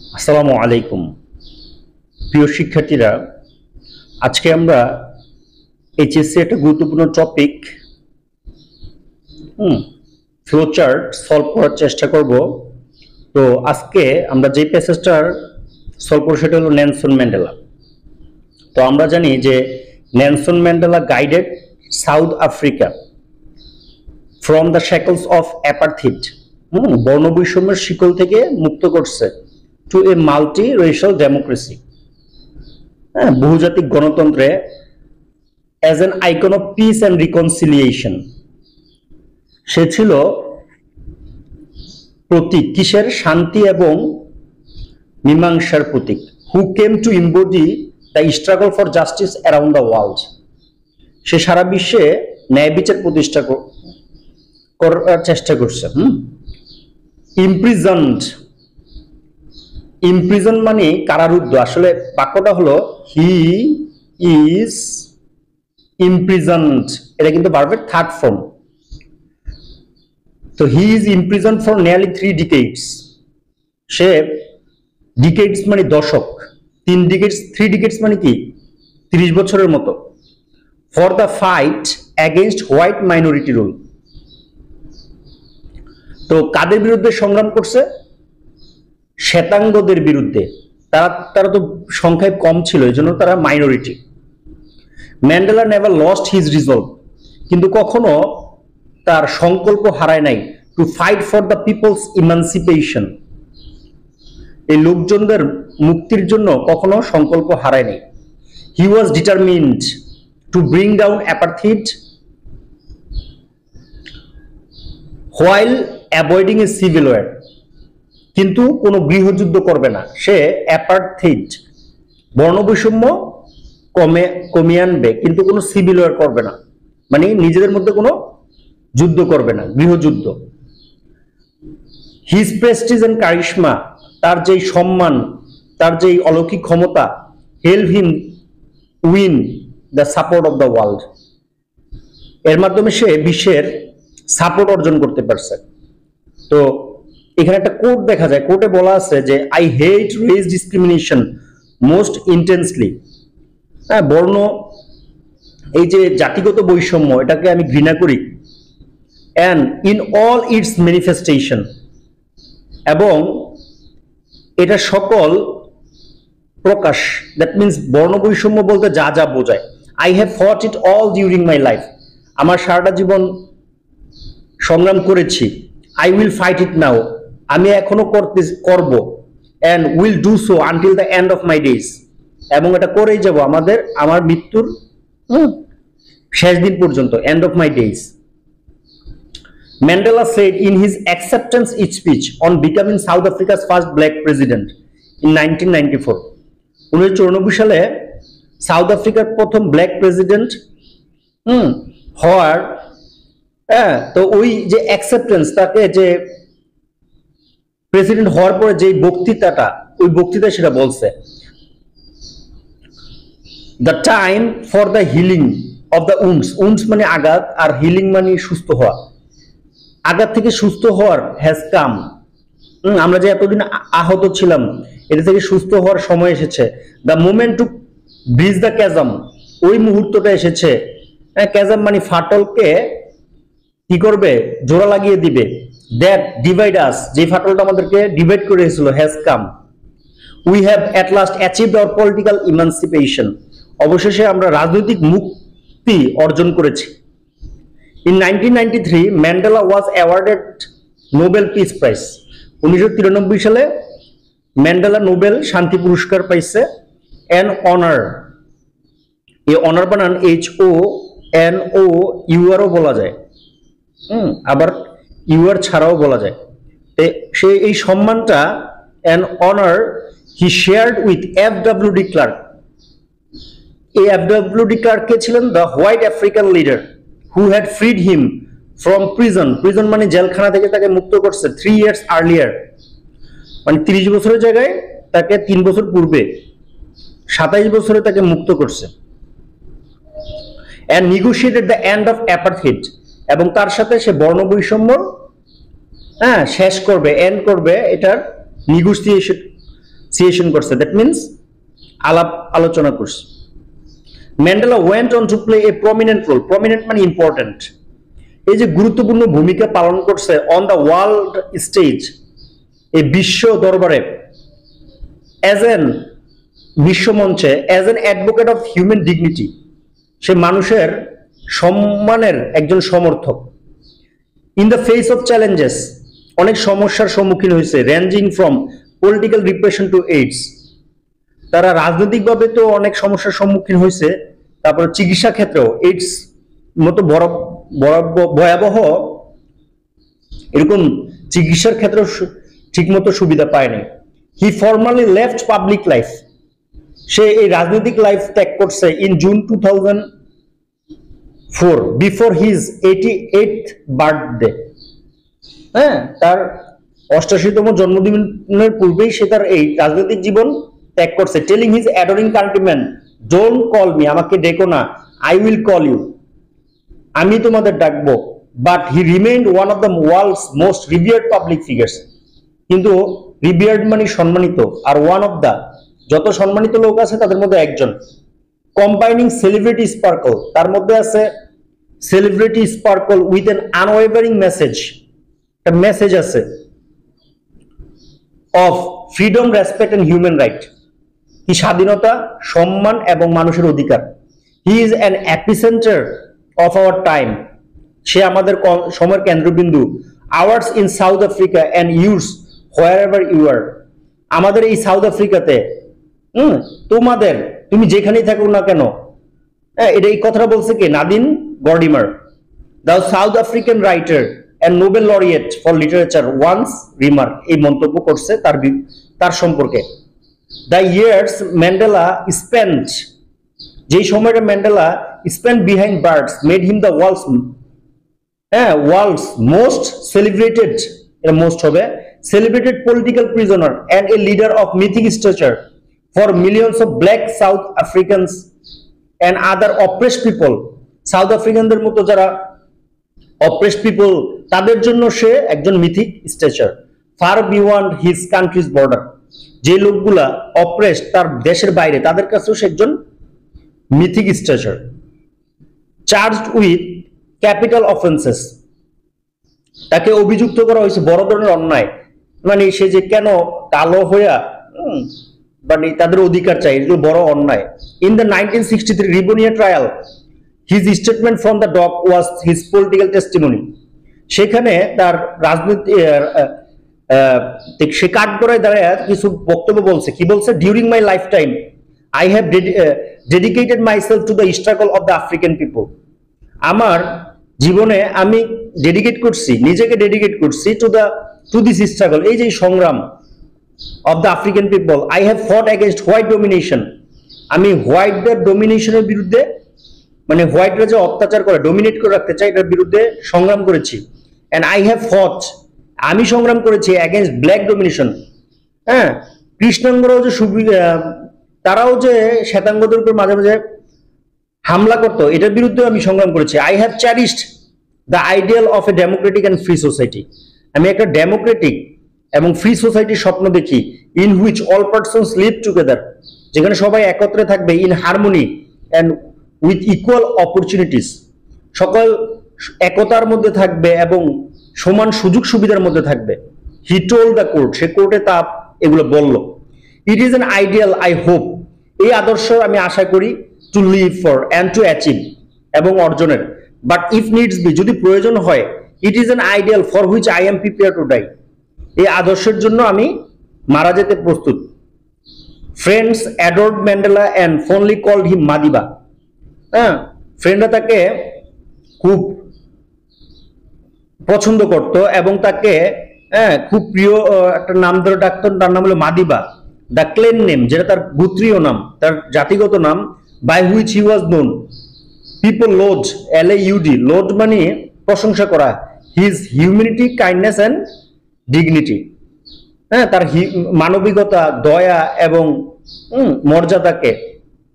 আসসালামু আলাইকুম প্রিয় শিক্ষার্থীরা, আজকে আমরা এইচএসসি একটা গুরুত্বপূর্ণ টপিক ফ্লো চার্ট সলভ করার চেষ্টা করব। তো আজকে আমরা যে প্যাসেজটার সলভ করব সেটা হলো নেলসন ম্যান্ডেলা। তো আমরা জানি যে Nelson Mandela guided South Africa from the shackles of apartheid, বর্ণবৈষম্যের শিকল থেকে মুক্ত করছে to a multi racial democracy, বহুজাতিক গণতন্ত্রে as an icon of peace and reconciliation. সে ছিল প্রতীক কিসের? শান্তি এবং মীমাংসার প্রতীক। Who came to embody the struggle for justice around the world. সে সারা বিশ্বে ন্যায় বিচার প্রতিষ্ঠা করার চেষ্টা করছে। ইমপ্রিজন্ড, ইমপ্রিজন মানে কারারুদ্ধ। আসলে বাক্যটা হলো হি ইজ ইমপ্রিজন্ড, এটা কিন্তু ভার্বের থার্ড ফর্ম। তো he is imprisoned for nearly 3 decades. সে ডিকেডস মানে দশক, 3 ডিকেডস, 3 ডিকেডস মানে কি 30 বছরের মতো। For the fight against white minority rule. তো কাদের বিরুদ্ধে সংগ্রাম করছে? শ্বেতাঙ্গদের বিরুদ্ধে। তারা তো সংখ্যায় কম ছিল, এই জন্য তারা minority. Mandela never lost his resolve, কিন্তু কখনো তার সংকল্প হারায় নাই, to fight for the people's emancipation. এই লোকজনদের মুক্তির জন্য কখনো সংকল্প হারায় নাই। He was determined to bring down apartheid while avoiding a civil war. কিন্তু কোনো গৃহযুদ্ধ করবে না সে। অ্যাপার্থিড বর্ণবৈষম্য কমিয়ে আনবে, কিন্তু কোনো সিভিল ওয়ার করবে না, মানে নিজেদের মধ্যে কোনো যুদ্ধ করবে না, গৃহযুদ্ধ। হিজ প্রেস্টিজ এন্ড কারিশমা, তার যেই সম্মান, তার যেই অলৌকিক ক্ষমতা, help him win the support of the world. এর মাধ্যমে সে বিশ্বের সাপোর্ট অর্জন করতে পারছে। তো এখানে একটা কোট দেখা যায়, কোটে বলা আছে যে I hate race discrimination most intensely. বর্ণ, এই যে জাতিগত বৈষম্য, এটাকে আমি ঘৃণা করি। And in all it's manifestation, এবং এটা সকল প্রকাশ। দ্যাট মিনস বর্ণ বৈষম্য বলতে যা যা বোঝায়। আই হ্যাভ ফট it all during my life, আমার সারাটা জীবন সংগ্রাম করেছি। আই উইল ফাইট ইট নাও, আমি এখনো করব। And will do so until the end of my days, এবং এটা করেই যাব আমার মৃত্যুর শেষ দিন পর্যন্ত, end of my days. Mandela said in his acceptance speech on becoming South Africa's first black president in 1994, 1994 সালে সাউথ আফ্রিকার প্রথম ব্ল্যাক প্রেসিডেন্ট হওয়ার, তো ওই যে অ্যাকসেপ্টেন্স, তাকে যে প্রেসিডেন্ট হওয়ার পরে যে বক্তৃতাটা, ওই বক্তৃতা সেটা বলছে, the time for the healing of the wounds. Wounds মানে আঘাত, আর হিলিং মানে সুস্থ হওয়া। আঘাত থেকে সুস্থ হওয়ার হ্যাজ কাম। আমরা যে এতদিন আহত ছিলাম, এটা থেকে সুস্থ হওয়ার সময় এসেছে। The moment to bridge the chasm, ওই মুহূর্তটা এসেছে। ক্যাজম মানে ফাটলকে কি করবে? জোড়া লাগিয়ে দিবে। দ্যাট ডিভাইড আস, যে ফাটলটা আমাদেরকে ডিভাইড করে এসেছিল, has come. We have at last achieved our political emancipation, অবশেষে আমরা রাজনৈতিক মুক্তি অর্জন করেছি। In 1993, Mandela was awarded Nobel Peace Prize. 1993 সালে ম্যান্ডেলা নোবেল শান্তি পুরস্কার পাইছে। অ্যান অনার, এই অনার বানান HONOUR বলা যায়, আবার ইউআর ছাড়াও বলা যায়। সে এই সম্মানটা, an honour he shared with FWD Klerk. এই FWD ক্লার্ক কে ছিলেন? The white African leader who had freed him from prison. Prison মানে জেলখানা থেকে তাকে মুক্ত করছে 3 years earlier, মানে 30 বছরের জায়গায় তাকে 3 বছর পূর্বে 27 বছরে তাকে মুক্ত করছে। and negotiated the end of apartheid, এবং তার সাথে সে বর্ণ বৈষম্য শেষ করবে, এন্ড করবে, এটার নিগোসিয়েশন সিয়েশন করছে, দ্যাট মিনস আলাপ আলোচনা করছে। Mandela went on to play a prominent role, prominent মানে ইম্পর্টেন্ট, এই যে গুরুত্বপূর্ণ ভূমিকা পালন করছে অন দ্য ওয়ার্ল্ড স্টেজ, এই বিশ্ব দরবারে, অ্যাজ এন বিশ্বমঞ্চে, as an advocate of human dignity, সে মানুষের সম্মানের একজন সমর্থক। In the face of challenges, অনেক সমস্যার সম্মুখীন হয়েছে, ranging from political repression to AIDS, তারা রাজনৈতিকভাবে তো অনেক সমস্যার সম্মুখীন হয়েছে, তারপর চিকিৎসা ক্ষেত্রেও এইডস মতো ভয়াবহ এরকম চিকিৎসার ক্ষেত্রে ঠিকমতো সুবিধা পায়নি। হি ফর্মালি লেফট পাবলিক লাইফ, সে এই রাজনৈতিক লাইফ ত্যাগ করছে in June 2004, before his 88th birthday. হ্যাঁ, তার 88তম জন্মদিনের পূর্বেই সে তার এই রাজনৈতিক জীবন ত্যাগ করছে। Telling his adoring countryman, don't call me, আমাকে ডেকো না, আই উইল কল ইউ, আমি তোমাদের ডাকবো। But he remained one of the world's most revered public figures, কিন্তু রিভিয়ার্ড মানে সম্মানিত, আর ওয়ান অফ দ্য, যত সম্মানিত লোক আছে তাদের মধ্যে একজন। কম্বাইনিং সেলিব্রিটি স্পার্কল, তার মধ্যে আছে celebrity sparkle with an unwavering message, একটা মেসেজ আছে of freedom, respect and human right, কি স্বাধীনতা, সম্মান এবং মানুষের অধিকার। He is an epicentre of our time, সে আমাদের সময়ের কেন্দ্রবিন্দু। Ours in South Africa and yours wherever you are, আমাদের এই সাউথ আফ্রিকাতে, তোমাদের, তুমি যেখানেই থাকো না কেন। এটা এই কথাটা বলছে কে? Nadine Gordimer, the South African writer and Nobel laureate for literature once remark, এই মন্তব্য করছে তার সম্পর্কে। দ্য ইয়ার্স ম্যান্ডেলা স্পেন্ট, যেই সময়টা Mandela spent behind bars made him the world's most celebrated, এটা মোস্ট হবে, celebrated political prisoner and a leader of mythic stature for millions of black South Africans and other oppressed people, South আফ্রিকানদের মতো যারা oppressed people, তাদের জন্য সে একজন mythic stature. Far beyond his country's border, যে লোকগুলা অপ্রেসড তার দেশের বাইরে, তাদের কাছেও সে একজন mythic stature. Charged with capital offences, তাকে অভিযুক্ত করা হয়েছে বড় ধরনের অন্যায়, মানে সে যে কেন কালো হইয়া, মানে তাদের অধিকার চাই, এগুলো বড় অন্যায়। In the 1963 Rivonia trial, his statement from the dock was his political testimony, সেখানে তার রাজনৈতিক সে কাঠগড়ায় দাঁড়ায় কিছু বক্তব্য বলছে। কি বলছে? During my life time I have dedicated myself two the struggle of the African people, আমার জীবনে আমি ডেডিকেট করছি, নিজেকে ডেডিকেট করছি টু দিস স্ট্রাগল, এই যে সংগ্রাম of the African people. I have ফট এগেইনস্ট হোয়াইট ডোমিনেশন, আমি হোয়াইটদের ডোমিনেশনের বিরুদ্ধে, মানে হোয়াইটরা যে অত্যাচার করে, ডোমিনেট করে রাখতে চায়, এটার বিরুদ্ধে সংগ্রাম করেছি। এন্ড আই হ্যাভ ফট, আমি সংগ্রাম করেছি এগেইনস্ট ব্ল্যাক ডোমিনেশন। হ্যাঁ, কৃষ্ণাঙ্গরাও যে তারাও যে শ্বেতাঙ্গদের উপর মাঝে মাঝে হামলা করতো, এটার বিরুদ্ধে আমি সংগ্রাম করেছি। I have cherished the ideal of a democratic and free society, আমি একটা ডেমোক্রেটিক এবং ফ্রি সোসাইটির স্বপ্ন দেখি। In which all persons live together, যেখানে সবাই একত্রে থাকবে। In harmony and with equal opportunities, সকল একতার মধ্যে থাকবে এবং সমান সুযোগ সুবিধার মধ্যে থাকবে। হি টোল্ড দ্য কোর্ট, সে কোর্টে তা এগুলো বলল। It is an ideal I hope, এই আদর্শ আমি আশা করি, to live for and to achieve, এবং অর্জনের। বাট ইফ নিডস বি, যদি প্রয়োজন হয়, it is an ideal for which I am prepare to die, এই আদর্শের জন্য আমি মারা যেতে প্রস্তুত। Friends adored Mandela and fondly called him Madiba, হ্যাঁ, ফ্রেন্ডরা তাকে খুব পছন্দ করত এবং তাকে খুব প্রিয় একটা নাম ধরে ডাকত, তার নাম হলো মাদিবা, দ্য ক্লেন নেম, যেটা তার গোত্রীয় নাম, তার জাতিগত নাম, by which he was known. People laud, LAUD, laud মানে প্রশংসা করা, his humanity, kindness and dignity, হ্যাঁ, তার মানবিকতা, দয়া এবং মর্যাদাকে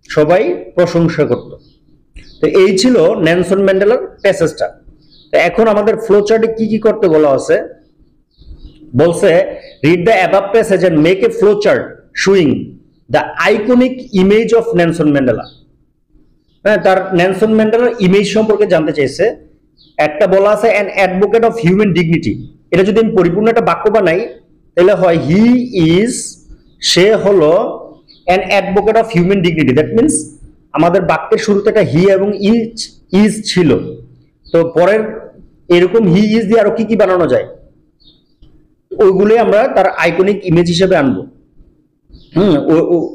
সবাই প্রশংসা করত। তো এই ছিল নেলসন ম্যান্ডেলার প্যাসেজটা। তো এখন আমাদের ফ্লো চার্টে কি কি করতে বলা আছে, বলছে read the above passage and make a flow chart showing the iconic image of Nelson Mandela. হ্যাঁ, তার নেলসন ম্যান্ডেলার ইমেজ সম্পর্কে জানতে চাইছে। একটা বলা আছে an advocate of human dignity. এটা যদি আমি পরিপূর্ণ একটা বাক্য বানাই তাহলে হয় হি ইজ, সে হলো an advocate of human dignity. That means আমাদের বাক্যের শুরুতে একটা হি এবং ইজ ছিল, তো পরের এরকম হি ইজ দিয়ে আরো কি কি বানানো যায় ওইগুলোই আমরা তার আইকনিক ইমেজ হিসেবে আনবো।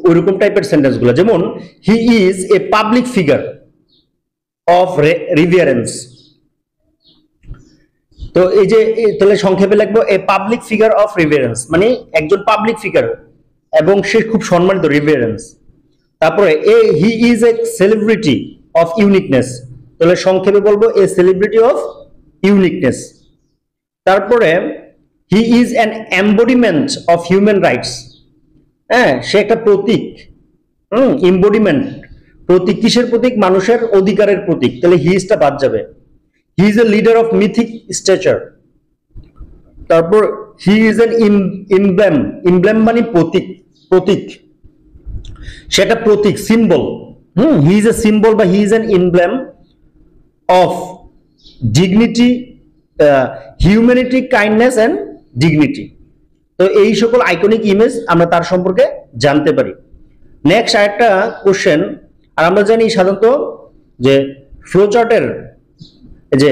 ওইরকম টাইপের সেন্টেন্স গুলো, যেমন he is a public figure of reverence. তো এই যে তাহলে সংক্ষেপে লিখবো a public figure of reverence, মানে একজন পাবলিক ফিগার এবং সে খুব সম্মানিত, রিভারেন্স। তারপরে হি is A celebrity of uniqueness, তাহলে সংক্ষেপে বলবো এ সেলিব্রিটি অফ ইউনিকনেস। তারপরে হি is an embodiment of human rights. হ্যাঁ, সে একটা প্রতীক। এম্বডিমেন্ট প্রতীক, কিসের প্রতীক? মানুষের অধিকারের প্রতীক, তাহলে হি ইজটা বাদ যাবে। হি is a leader of mythic stature. তারপর হি ইজ এন ইমব্লেম, ইমব্লেম মানে প্রতীক, প্রতীক, সেটা প্রতীক, symbol. He is a symbol বা he is an emblem of dignity, humanity, kindness and dignity. তো এই সকল আইকনিক ইমেজ আমরা তার সম্পর্কে জানতে পারি। নেক্সট আরেকটা কোশ্চেন, আর আমরা জানি সাধারণত যে ফ্লোচার্টের যে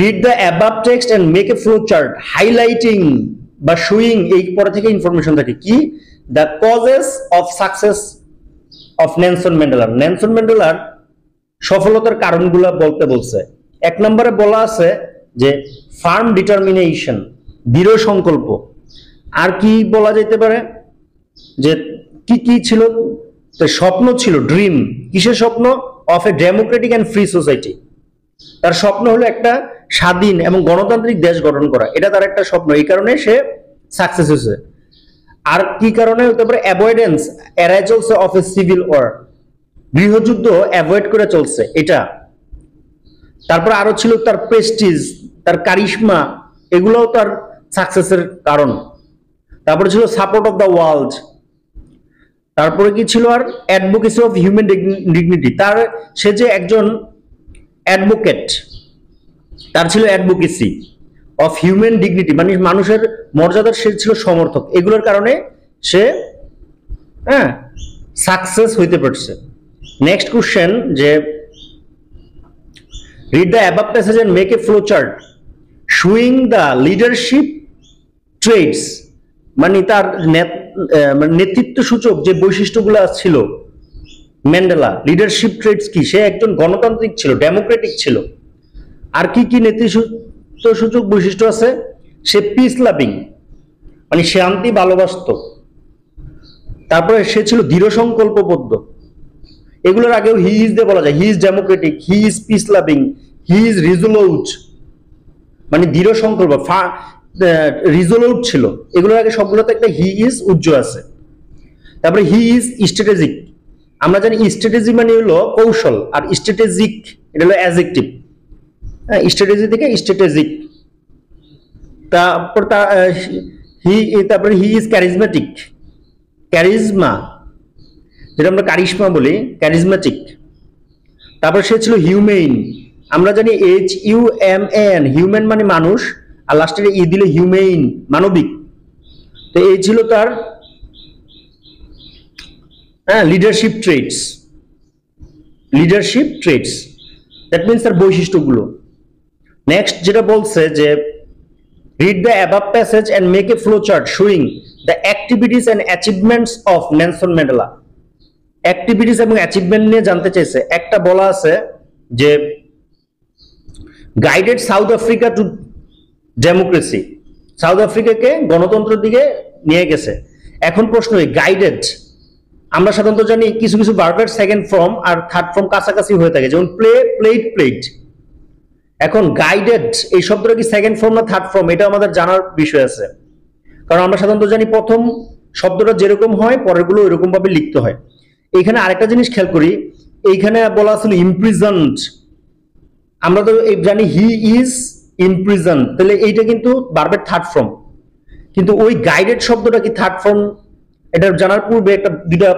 read the above text and make a flowchart, highlighting বা শোয়িং, এই পরে থেকে ইনফরমেশন থাকে কি? The causes of success of Nelson Mandela. Nelson ম্যান্ডেলার সফলতার কারণগুলো বলতে বলছে। এক নম্বরে বলা আছে যে ফার্ম ডিটারমিনেশন, দৃঢ় সংকল্প। আর কি বলা যেতে পারে যে কি কি ছিল? স্বপ্ন ছিল, ড্রিম। কিসের স্বপ্ন? Of a democratic and free society. তার স্বপ্ন হলো একটা স্বাধীন এবং গণতান্ত্রিক দেশ গঠন করা, এটা তার একটা স্বপ্ন, এই কারণে সে সাকসেস হয়েছে। আর কি কারণে হতে পারে? অ্যাভয়েডেন্স, এড়াই চলছে অফ এ সিভিল ওয়ার, গৃহযুদ্ধ অ্যাভয়েড করে চলছে এটা। তারপর আরো ছিল তার প্রেস্টিজ, তার কারিশমা, এগুলোও তার সাকসেসের কারণ। তারপরে ছিল সাপোর্ট অফ দ্য ওয়ার্ল্ড। তারপরে কি ছিল? আর অ্যাডভোকেসি অফ হিউম্যান ডিগনিটি, তার সে যে একজন অ্যাডভোকেট, তার ছিল অ্যাডভোকেসি অফ হিউম্যান ডিগনিটি, মানে মানুষের মর্যাদার সে ছিল সমর্থক। এগুলোর কারণে সে সাকসেস হইতে পারছে। নেক্সট কোশ্চেন যে read the above passage and make a flow chart showing the leadership traits, মানে তার নেতৃত্ব সূচক যে বৈশিষ্ট্যগুলো ছিল ম্যান্ডেলা। লিডারশিপ ট্রেটস কি? সে একজন গণতান্ত্রিক ছিল, ডেমোক্রেটিক ছিল। আর কি কি নেতৃত্ব সূচক বৈশিষ্ট্য আছে? সে পিস লাভিং, মানে শান্তি ভালোবাসত। তারপরে সে ছিল দৃঢ় সংকল্পবদ্ধ। এগুলোর আগেও হি ইজ দিয়ে বলা যায়, he is democratic, he is peace loving, he is resolute, মানে দৃঢ় সংকল্প, রিজোলিউট ছিল। এগুলোর আগে সবগুলোতে একটা হি ইজ উজ্জ্বল আছে। তারপরে হি ইজ স্ট্র্যাটেজিক। আমরা জানি স্ট্র্যাটেজি মানে হলো কৌশল, আর স্ট্র্যাটেজিক এটা হলো অ্যাডজেক্টিভ। হ্যাঁ, স্ট্র্যাটেজি থেকে স্ট্র্যাটেজিক। তারপরে হি ইজ ক্যারিজমেটিক, ক্যারিজমা যেটা আমরা কারিশমা বলি, ক্যারিজমেটিক। তারপর সে ছিল হিউম্যান। আমরা জানি HUMAN, হিউম্যান মানে মানুষ, আর লাস্টের ই দিলে হিউম্যান, মানবিক। তো এই ছিল তার leadership traits, leadership traits, that means তার বৈশিষ্ট্যগুলো। নেক্সট যেটা বলছে যে read the above passage and make a flow chart showing the activities and achievements of Nelson Mandela. Activities এবং অ্যাচিভমেন্ট নিয়ে জানতে চাইছে। একটা বলা আছে যে guided South Africa to democracy, South আফ্রিকাকে গণতন্ত্রের দিকে নিয়ে গেছে। এখন প্রশ্ন, গাইডেড আমরা সাধারণত জানি কিছু কিছু ভার্বের সেকেন্ড ফর্ম আর থার্ড ফর্ম কাছাকাছি হয়ে থাকে, যেমন প্লে, প্লেড, প্লেড। এখন গাইডেড এই শব্দটা কি সেকেন্ড ফর্ম না থার্ড ফর্ম, এটা আমাদের জানার বিষয় আছে। কারণ আমরা সাধারণত জানি প্রথম শব্দটা যেরকম হয় পরেরগুলো এরকম ভাবে লিখতে হয়। এইখানে আরেকটা জিনিস খেয়াল করি, এইখানে বলা ছিল ইমপ্রিজনড, আমরা তো জানি হি ইজ ইমপ্রিজন, তাহলে এইটা কিন্তু ভার্বের থার্ড ফর্ম, কিন্তু ওই গাইডেড শব্দটা কি থার্ড ফর্ম, এটা জানার পূর্বে একটা দুইটা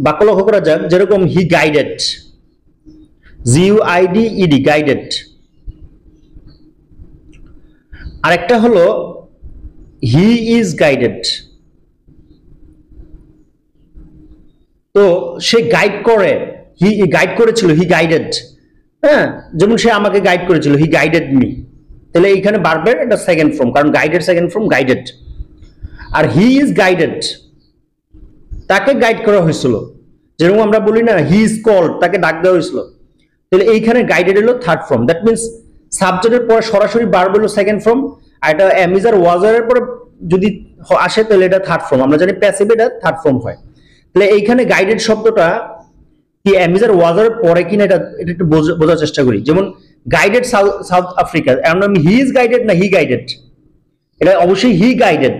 বাক্য লক্ষ্য করা যাক। যেরকম হি গাইডেড, GUIDED, গাইডেড। আরেকটা হলো হি ইজ গাইডেড। তো সে গাইড করে, হি গাইড করেছিল, হি গাইডেড। হ্যাঁ, যেমন সে আমাকে গাইড করেছিল, হি গাইডেড মি। তাহলে এইখানে ভার্বের এটা সেকেন্ড ফর্ম, কারণ গাইডেড সেকেন্ড ফর্ম, গাইডেড। আর হি ইজ গাইডেড, তাকে গাইড করা হয়েছিল। যেরকম আমরা বলি না হি ইজ কল্ড, তাকে ডাক দেওয়া হয়েছিল। তাহলে এইখানে গাইডেড হলো থার্ড ফর্ম। দ্যাট মিনস সাবজেক্টের পরে সরাসরি ভার্ব হলো সেকেন্ড ফর্ম, আর এটা এম ইজ আর ওয়াজ এর পরে যদি আসে তাহলে এটা থার্ড ফর্ম। আমরা জানি প্যাসিভ এটা থার্ড ফর্ম হয়। তাহলে এইখানে গাইডেড শব্দটা কি এম ইজ আর ওয়াজ এর পরে কিনা এটা একটু বোঝার চেষ্টা করি। যেমন গাইডেড সাউথ আফ্রিকা, এর নাম হি ইজ গাইডেড না হি গাইডেড? এটা অবশ্যই he guided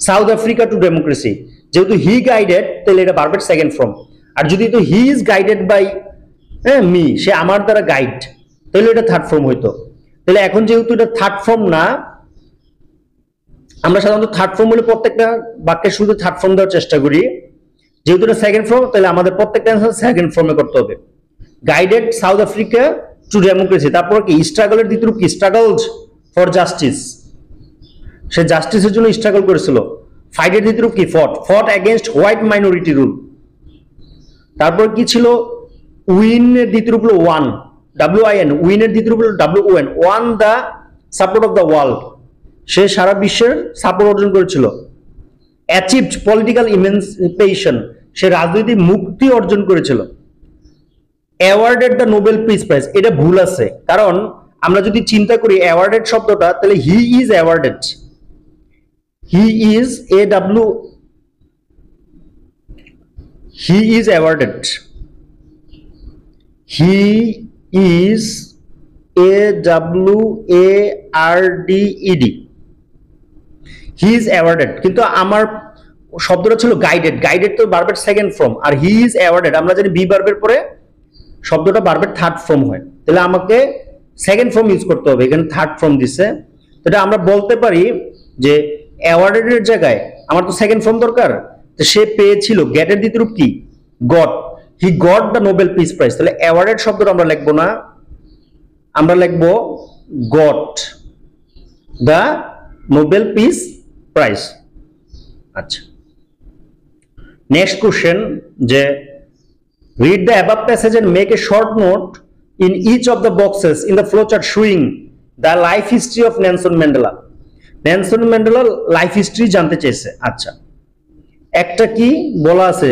South Africa to democracy. যেহেতু হি গাইডেড তাহলে এটা ভার্বের সেকেন্ড ফর্ম। আর যদি তো he is guided by me, সে আমার দ্বারা গাইড, তাহলে এটা থার্ড ফর্ম হইতো। তাহলে এখন যেহেতু এটা থার্ড ফর্ম না, আমরা সাধারণত থার্ড ফর্ম হলে প্রত্যেকটা বাক্যের শুরুতে থার্ড ফর্ম দেওয়ার চেষ্টা করি। যেহেতু এটা সেকেন্ড ফর্ম, তাহলে আমাদের প্রত্যেকটা অ্যান্সার সেকেন্ড ফর্মে করতে হবে। Guided South Africa to democracy. তারপর কি স্ট্রাগলের দ্বিতীয় রূপ কি? স্ট্রাগলড ফর জাস্টিস, সে জাস্টিসের জন্য স্ট্রাগল করেছিল। ফাইটের দ্বিতীয় রূপ কি? ফট, ফট এগেইনস্ট হোয়াইট মাইনরিটি রুল। তারপর কি ছিল? উইনের দ্বিতীয় রূপ হলো ওয়ান, WIN। উইনের দ্বিতীয় রূপ হলো WON, won the support of the world, সে সারা বিশ্বের সাপোর্ট অর্জন করেছিল। অ্যাচিভড পলিটিক্যাল ইমানসিপেশন, সে রাজনৈতিক মুক্তি অর্জন করেছিল। Awarded the Nobel peace prize, এটা ভুল আছে, কারণ আমরা যদি চিন্তা করি অ্যাওয়ার্ডেড শব্দটা, তাহলে he is awarded, he is he is awarded, he is AWARDED, he is awarded. কিন্তু আমার শব্দটা ছিল গাইডেড, গাইডেড তো ভার্বের সেকেন্ড ফর্ম, আর হি ইজ অ্যাওয়ার্ডেড আমরা জানি বি ভার্বের পরে শব্দটা ভার্বের থার্ড ফর্ম হয়। তাহলে আমাকে সেকেন্ড ফর্ম ইউজ করতে হবে, এখানে থার্ড ফর্ম দিছে। এটা আমরা বলতে পারি যে অ্যাওয়ার্ডেড এর জায়গায় আমার তো সেকেন্ড ফর্ম দরকার, তো সে পেয়েছিল। গেটের দ্বিতীয় রূপ কি? Goat, he got the Nobel peace prize. তাহলে অ্যাওয়ার্ডেড শব্দটা আমরা লিখবো না, আমরা লিখবো got the Nobel peace prize. আচ্ছা, নেক্সট কোশ্চেন, যে read the above passage and make a short note in each of the boxes in the flowchart showing the life history of Nelson Mandela. Nelson Mandela life history জানতে চেয়েছে। আচ্ছা, একটা কি বলা আছে,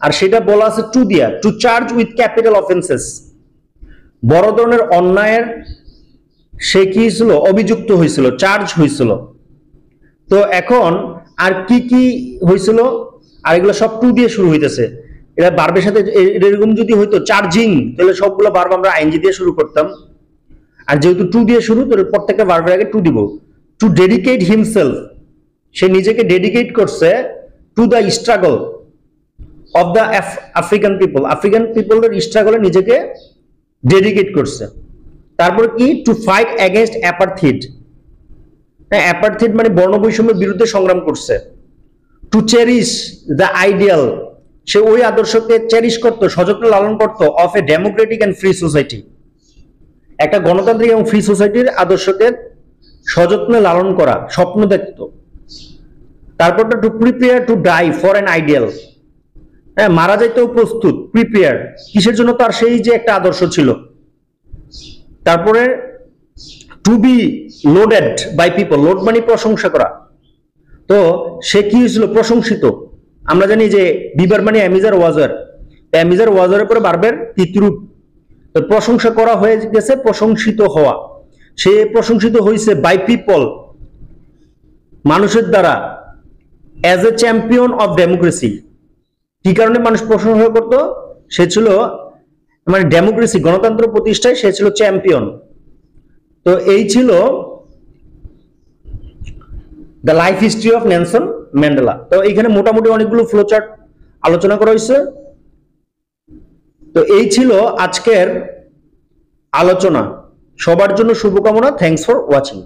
আর সেটা বলা আছে টু দিয়া, to charge with capital offences, বড় ধরনের অন্যায়ের সে কি ছিল? অভিযুক্ত হয়েছিল, চার্জ হয়েছিল। তো এখন আর কি কি হয়েছিল? আর এগুলো সব টু দিয়ে শুরু হইতেছে। এটা ভার্বের সাথে এরকম যদি হইতো চার্জিং, তাহলে সবগুলো ভার্ব আমরা আইএনজি দিয়ে শুরু করতাম। আর যেহেতু টু দিয়ে শুরু, তাহলে প্রত্যেকটা ভার্বের আগে টু দিব। টু ডেডিকেট হিমসেলফ, সে নিজেকে ডেডিকেট করছে to the struggle of the African people, African পিপলের স্ট্রাগলে নিজেকে ডেডিকেট করছে। তারপর কি? To fight against apartheid, apartheid মানে বর্ণবৈষম্যের বিরুদ্ধে সংগ্রাম করছে। টু চেরিশ দ্য আইডিয়াল, সে ওই আদর্শকে চেরিশ করত, সযত্নে লালন করত, of a democratic and free society, একটা গণতান্ত্রিক এবং ফ্রি সোসাইটির আদর্শকে সযত্নে লালন করা, স্বপ্ন দেখত। তারপরটা to prepare to die for an ideal, হ্যাঁ, মারা যাইতেও প্রস্তুত। প্রিপেয়ার কিসের জন্য? তার সেই যে একটা আদর্শ ছিল। তারপরে to be lauded by people, laud মানে প্রশংসা করা। তো সে কি হয়েছিল? প্রশংসিত। আমরা জানি যে বিবার মানে অ্যামিজার ওয়াজার, অ্যামিজার ওয়াজারের পরে ভার্বের তৃতীয় রূপ। তো প্রশংসা করা হয়ে গেছে প্রশংসিত হওয়া, সে প্রশংসিত হয়েছে বাই পিপল, মানুষের দ্বারা, as a champion of democracy. কি কারণে মানুষ প্রশংসা করতো? সে ছিল মানে ডেমোক্রেসি, গণতন্ত্র প্রতিষ্ঠায় সে ছিল চ্যাম্পিয়ন। তো এই ছিল the life history of Nelson Mandela. তো এইখানে মোটামুটি অনেকগুলো ফ্লোচার্ট আলোচনা করা হয়েছে। তো এই ছিল আজকের আলোচনা। সবার জন্য শুভকামনা। Thanks for watching.